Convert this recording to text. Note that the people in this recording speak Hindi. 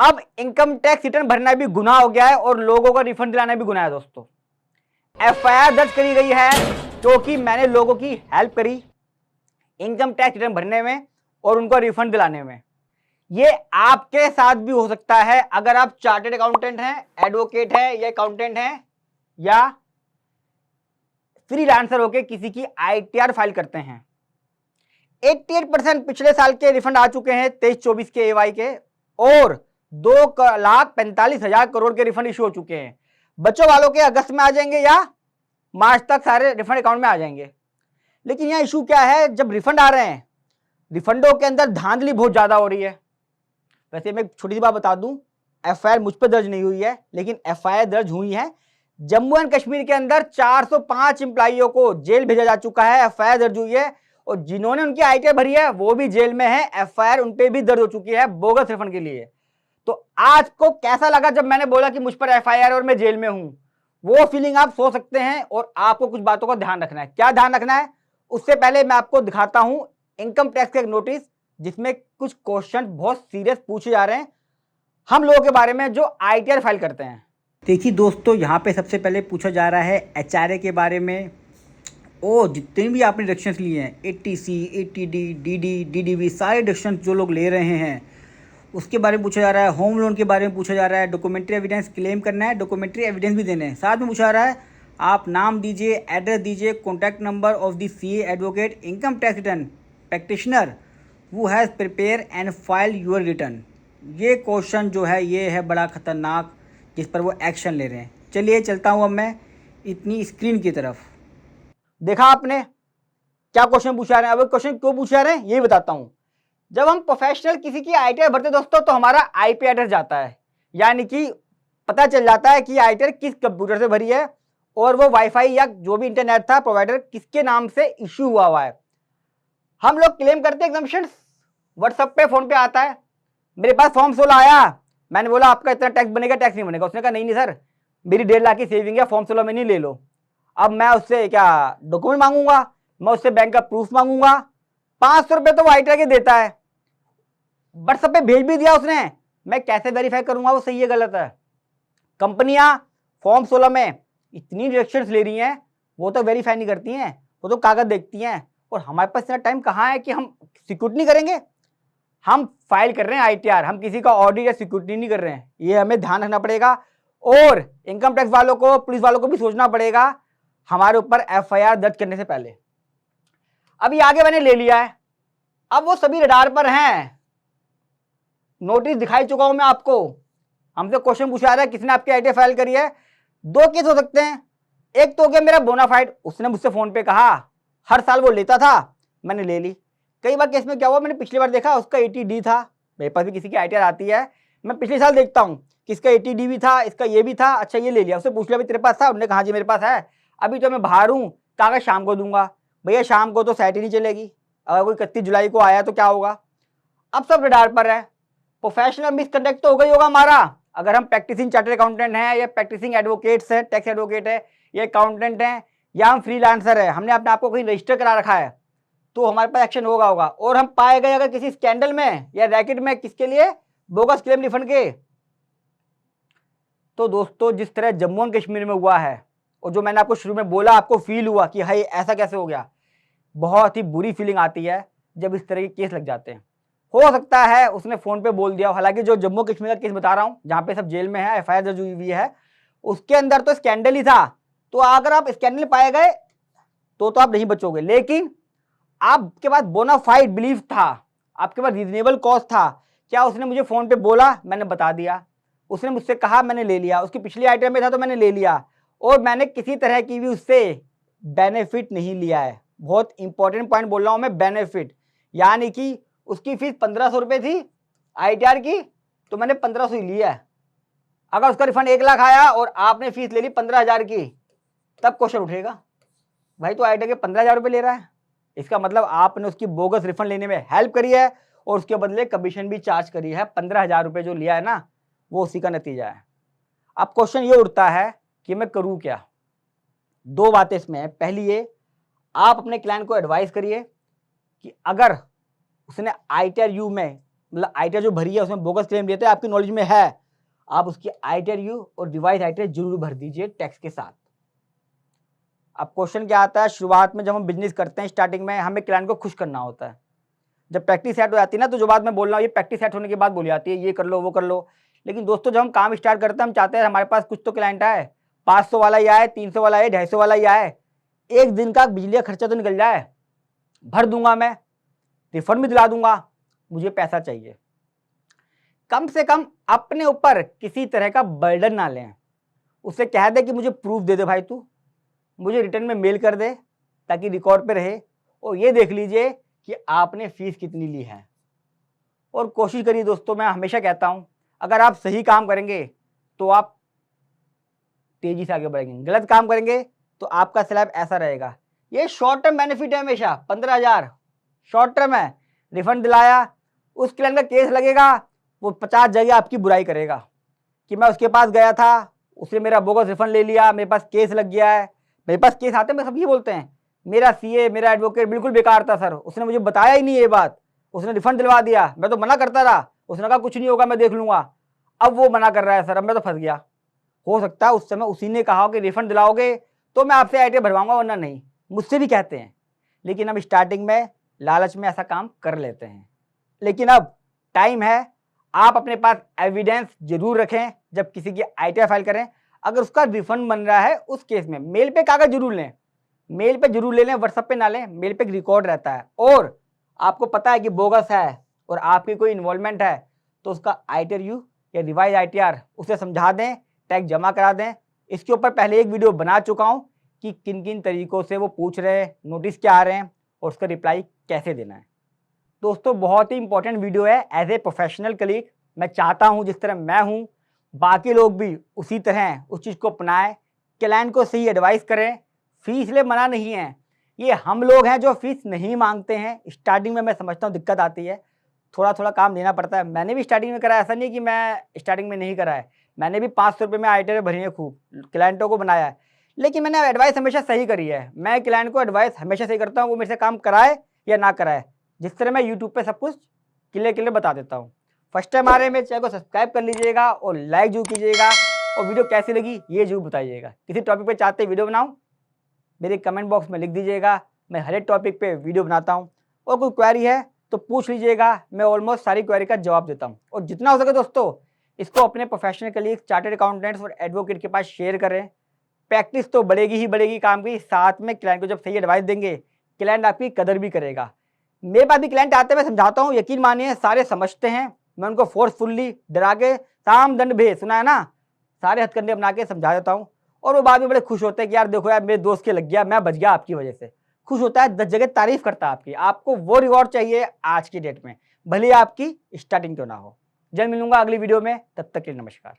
अब इनकम टैक्स रिटर्न भरना भी गुनाह हो गया है और लोगों का रिफंड दिलाना भी गुनाह है दोस्तों। एफआईआर दर्ज करी गई है क्योंकि मैंने लोगों की हेल्प करी इनकम टैक्स रिटर्न भरने में और उनको रिफंड दिलाने में। ये आपके साथ भी हो सकता है अगर आप चार्टर्ड अकाउंटेंट हैं, एडवोकेट हैं या अकाउंटेंट हैं या फ्रीलांसर होकर किसी की आईटीआर फाइल करते हैं। 88% पिछले साल के रिफंड आ चुके हैं 23-24 के एवाई के और 2,45,000 करोड़ के रिफंड इशू हो चुके हैं। बच्चों वालों के अगस्त में आ जाएंगे या मार्च तक सारे रिफंड अकाउंट में आ जाएंगे। लेकिन यह इशू क्या है, जब रिफंड आ रहे हैं रिफंडों के अंदर धांधली बहुत ज्यादा हो रही है। वैसे मैं छोटी सी बात बता दूं, एफआईआर मुझ पर दर्ज नहीं हुई है लेकिन एफआईआर दर्ज हुई है। जम्मू एंड कश्मीर के अंदर 405 एम्प्लॉइयों को जेल भेजा जा चुका है, एफआईआर दर्ज हुई है और जिन्होंने उनकी आईटीआर भरी है वो भी जेल में है, एफआईआर उन पे भी दर्ज हो चुकी है बोगस रिफंड के लिए। तो आज को कैसा लगा जब मैंने बोला कि मुझ पर एफआईआर और मैं जेल में हूं, वो फीलिंग आप सोच सकते हैं। और आपको कुछ बातों का ध्यान रखना है। क्या ध्यान रखना है, उससे पहले मैं आपको दिखाता हूं इनकम टैक्स का एक नोटिस जिसमें कुछ क्वेश्चन बहुत सीरियस पूछे जा रहे हैं हम लोगों के बारे में जो आईटीआर फाइल करते हैं। देखिए दोस्तों, यहाँ पे सबसे पहले पूछा जा रहा है एचआरए के बारे में और जितने भी आपने डिडक्शंस लिए हैं, एटीसी, एटीडी, डीडी, डीडीवी, सारे डिडक्शंस जो लोग ले रहे हैं उसके बारे में पूछा जा रहा है। होम लोन के बारे में पूछा जा रहा है। डॉक्यूमेंट्री एविडेंस क्लेम करना है, डॉक्यूमेंट्री एविडेंस भी देने हैं। साथ में पूछा जा रहा है आप नाम दीजिए, एड्रेस दीजिए, contact number of the CA, advocate, income tax return practitioner who has prepare and file your return. ये क्वेश्चन जो है ये है बड़ा खतरनाक, जिस पर वो एक्शन ले रहे हैं। चलिए चलता हूँ अब मैं इतनी स्क्रीन की तरफ। देखा आपने क्या क्वेश्चन पूछा रहे हैं। अब क्वेश्चन क्यों पूछा रहे हैं यही बताता हूँ। जब हम प्रोफेशनल किसी की आईटीआर भरते दोस्तों तो हमारा आईपी एड्रेस जाता है, यानी कि पता चल जाता है कि आईटीआर किस कंप्यूटर से भरी है और वो वाईफाई या जो भी इंटरनेट था प्रोवाइडर किसके नाम से इश्यू हुआ है। हम लोग क्लेम करते हैं एग्जम्पशन, व्हाट्सएप पे फोन पे आता है मेरे पास फॉर्म 16 आया, मैंने बोला आपका इतना टैक्स बनेगा, टैक्स नहीं बनेगा। उसने कहा नहीं सर मेरी 1.5 लाख की सेविंग है, फॉर्म 16 में नहीं ले लो। अब मैं उससे क्या डॉक्यूमेंट मांगूंगा, मैं उससे बैंक का प्रूफ मांगूंगा। 500 रुपये तो वो आईटीआर के देता है, व्हाट्सएप पे भेज भी दिया उसने, मैं कैसे वेरीफाई करूंगा वो सही है गलत है। कंपनियां फॉर्म 16 में इतनी डिडक्शंस ले रही हैं वो तो वेरीफाई नहीं करती हैं, वो तो कागज देखती हैं। और हमारे पास इतना टाइम कहाँ है कि हम सिक्योरिटी करेंगे। हम फाइल कर रहे हैं आईटीआर, हम किसी का ऑडिट या सिक्योरिटी नहीं कर रहे हैं, ये हमें ध्यान रखना पड़ेगा। और इनकम टैक्स वालों को, पुलिस वालों को भी सोचना पड़ेगा हमारे ऊपर एफआईआर दर्ज करने से पहले। अभी आगे मैंने ले लिया है, अब वो सभी रडार पर हैं, नोटिस दिखाई चुका हूं मैं आपको। हमसे क्वेश्चन पूछा रहा है किसने आपकी आईटीआर फाइल करी है। 2 केस हो सकते हैं, एक तो हो गया मेरा बोनाफाइड, उसने मुझसे फोन पे कहा, हर साल वो लेता था मैंने ले ली। कई बार केस में क्या हुआ, मैंने पिछली बार देखा उसका एटीडी था, मेरे पास भी किसी की आईटीआर आती है, मैं पिछले साल देखता हूँ कि इसका एटीडी भी था, इसका ये भी था, अच्छा ये ले लिया। उससे पूछ लिया तेरे पास था, उन्होंने कहा जी मेरे पास है, अभी तो मैं बाहर हूँ, कागज शाम को दूंगा। भैया शाम को तो साइट ही नहीं चलेगी, अगर कोई 31 जुलाई को आया तो क्या होगा। अब सब रडार पर है। प्रोफेशनल मिसकंडक्ट तो हो गई होगा हमारा, अगर हम प्रैक्टिसिंग चार्टर्ड अकाउंटेंट हैं या प्रैक्टिसिंग एडवोकेट्स हैं, टैक्स एडवोकेट है या अकाउंटेंट हैं या हम फ्रीलांसर है, हमने अपने आप को कहीं रजिस्टर करा रखा है तो हमारे पास एक्शन होगा। और हम पाए गए अगर किसी स्कैंडल में या रैकेट में, किसके लिए, बोगस क्लेम रिफंड के, तो दोस्तों जिस तरह जम्मू एंड कश्मीर में हुआ है और जो मैंने आपको शुरू में बोला आपको फील हुआ कि हाय ऐसा कैसे हो गया, बहुत ही बुरी फीलिंग आती है जब इस तरह के केस लग जाते हैं। हो सकता है उसने फोन पे बोल दिया, हालांकि जो जम्मू कश्मीर का केस बता रहा हूं जहां पे सब जेल में है, एफआईआर दर्ज हुई है, उसके अंदर तो स्कैंडल ही था। तो अगर आप स्कैंडल पाए गए तो आप नहीं बचोगे, लेकिन आपके पास बोनाफाइड बिलीफ था, आपके पास रीजनेबल कॉज था। क्या उसने मुझे फोन पे बोला, मैंने बता दिया, उसने मुझसे कहा मैंने ले लिया, उसकी पिछली आइटम में था तो मैंने ले लिया, और मैंने किसी तरह की भी उससे बेनिफिट नहीं लिया है। बहुत इंपॉर्टेंट पॉइंट बोल रहा हूं मैं, बेनिफिट, यानी कि उसकी फीस 1500 रुपये थी आईटीआर की, तो मैंने 1500 ही लिया है। अगर उसका रिफंड 1 लाख आया और आपने फीस ले ली 15,000 की, तब क्वेश्चन उठेगा भाई तो आईटीआर के 15,000 रुपये ले रहा है, इसका मतलब आपने उसकी बोगस रिफंड लेने में हेल्प करी है और उसके बदले कमीशन भी चार्ज करी है। 15,000 रुपये जो लिया है ना, वो उसी का नतीजा है। अब क्वेश्चन ये उठता है कि मैं करूं क्या। 2 बातें इसमें है। पहली ये, आप अपने क्लाइंट को एडवाइस करिए कि अगर उसने आईटीआर यू में मतलब ITR जो भरी है उसमें बोगस क्लेम देते हैं, आपकी नॉलेज में है, आप उसकी ITR और रिवाइज ITR जरूर भर दीजिए टैक्स के साथ। अब क्वेश्चन क्या आता है, शुरुआत में जब हम बिजनेस करते हैं स्टार्टिंग में हमें क्लाइंट को खुश करना होता है। जब प्रैक्टिस सेट हो जाती है ना, तो जो बात मैं बोल रहा हूँ ये प्रैक्टिस सेट होने के बाद बोली जाती है, ये कर लो वो कर लो। लेकिन दोस्तों जब हम काम स्टार्ट करते हैं हम चाहते हैं हमारे पास कुछ तो क्लाइंट आए, 500 वाला ही आए, 300 वाला आए, 250 वाला ही आए, एक दिन का बिजली का खर्चा तो निकल जाए, भर दूंगा मैं, रिफंड भी दिला दूंगा, मुझे पैसा चाहिए। कम से कम अपने ऊपर किसी तरह का बर्डन ना लें, उससे कह दे कि मुझे प्रूफ दे दे भाई, तू मुझे रिटर्न में मेल कर दे ताकि रिकॉर्ड पे रहे, और ये देख लीजिए कि आपने फीस कितनी ली है। और कोशिश करिए दोस्तों, मैं हमेशा कहता हूं अगर आप सही काम करेंगे तो आप तेजी से आगे बढ़ेंगे, गलत काम करेंगे तो आपका स्लैब ऐसा रहेगा। ये शॉर्ट टर्म बेनिफिट है, हमेशा 15,000 शॉर्ट टर्म है, रिफंड दिलाया, उस क्लाइंट का केस लगेगा, वो 50 जगह आपकी बुराई करेगा कि मैं उसके पास गया था, उसने मेरा बोगस रिफंड ले लिया, मेरे पास केस लग गया है। मेरे पास केस आते हैं, मैं सब ये बोलते हैं मेरा CA मेरा एडवोकेट बिल्कुल बेकार था सर, उसने मुझे बताया ही नहीं ये बात, उसने रिफंड दिलवा दिया, मैं तो मना करता रहा, उसने कहा कुछ नहीं होगा मैं देख लूंगा, अब वो मना कर रहा है सर, अब मैं तो फंस गया। हो सकता है उस समय उसी ने कहा कि रिफंड दिलाओगे तो मैं आपसे ITR भरवाऊंगा, वरना नहीं। मुझसे भी कहते हैं, लेकिन हम स्टार्टिंग में लालच में ऐसा काम कर लेते हैं। लेकिन अब टाइम है, आप अपने पास एविडेंस जरूर रखें जब किसी की ITR फाइल करें। अगर उसका रिफंड बन रहा है उस केस में मेल पे कागज जरूर लें, मेल पे जरूर ले लें, व्हाट्सएप पे ना लें, मेल पे रिकॉर्ड रहता है। और आपको पता है कि बोगस है और आपकी कोई इन्वॉल्वमेंट है तो उसका ITR या रिवाइज ITR उसे समझा दें, टैक्स जमा करा दें। इसके ऊपर पहले एक वीडियो बना चुका हूं कि किन किन तरीकों से वो पूछ रहे हैं, नोटिस क्या आ रहे हैं और उसका रिप्लाई कैसे देना है। दोस्तों बहुत ही इंपॉर्टेंट वीडियो है। एज ए प्रोफेशनल कलीग मैं चाहता हूं जिस तरह मैं हूं बाकी लोग भी उसी तरह उस चीज़ को अपनाएं, क्लाइंट को सही एडवाइस करें। फीस ले मना नहीं है, ये हम लोग हैं जो फीस नहीं मांगते हैं। स्टार्टिंग में मैं समझता हूँ दिक्कत आती है, थोड़ा थोड़ा काम देना पड़ता है। मैंने भी स्टार्टिंग में करा, ऐसा नहीं कि मैं स्टार्टिंग में नहीं करा है, मैंने भी 500 रुपये में ITR भरी है, खूब क्लाइंटों को बनाया है। लेकिन मैंने एडवाइस हमेशा सही करी है, मैं क्लाइंट को एडवाइस हमेशा सही करता हूँ, वो मेरे से काम कराए या ना कराए। जिस तरह मैं यूट्यूब पे सब कुछ क्लियर बता देता हूँ। फर्स्ट टाइम आ रहे हैं मेरे चैनल को सब्सक्राइब कर लीजिएगा और लाइक जरूर कीजिएगा, और वीडियो कैसी लगी ये जरूर बताइएगा। किसी टॉपिक पे चाहते वीडियो बनाऊँ मेरे कमेंट बॉक्स में लिख दीजिएगा, मैं हर एक टॉपिक पे वीडियो बनाता हूँ। और कोई क्वेरी है तो पूछ लीजिएगा, मैं ऑलमोस्ट सारी क्वेरी का जवाब देता हूँ। और जितना हो सके दोस्तों इसको अपने प्रोफेशनल कलीग, चार्टर्ड अकाउंटेंट्स और एडवोकेट के पास शेयर करें। प्रैक्टिस तो बढ़ेगी ही बढ़ेगी काम की, साथ में क्लाइंट को जब सही एडवाइस देंगे क्लाइंट आपकी कदर भी करेगा। मेरे पास भी क्लाइंट आते हैं, मैं समझाता हूँ, यकीन मानिए सारे समझते हैं। मैं उनको फोर्सफुल्ली डरा के साम दंड भेद, सुना है ना, सारे हथकंडे अपना के समझा देता हूँ। और वो बाद में बड़े खुश होते हैं कि यार देखो यार मेरे दोस्त के लग गया, मैं बच गया आपकी वजह से। खुश होता है, 10 जगह तारीफ करता है आपकी। आपको वो रिवॉर्ड चाहिए आज की डेट में, भले आपकी स्टार्टिंग क्यों ना हो। जल्द मिलूंगा अगली वीडियो में, तब तक के लिए नमस्कार।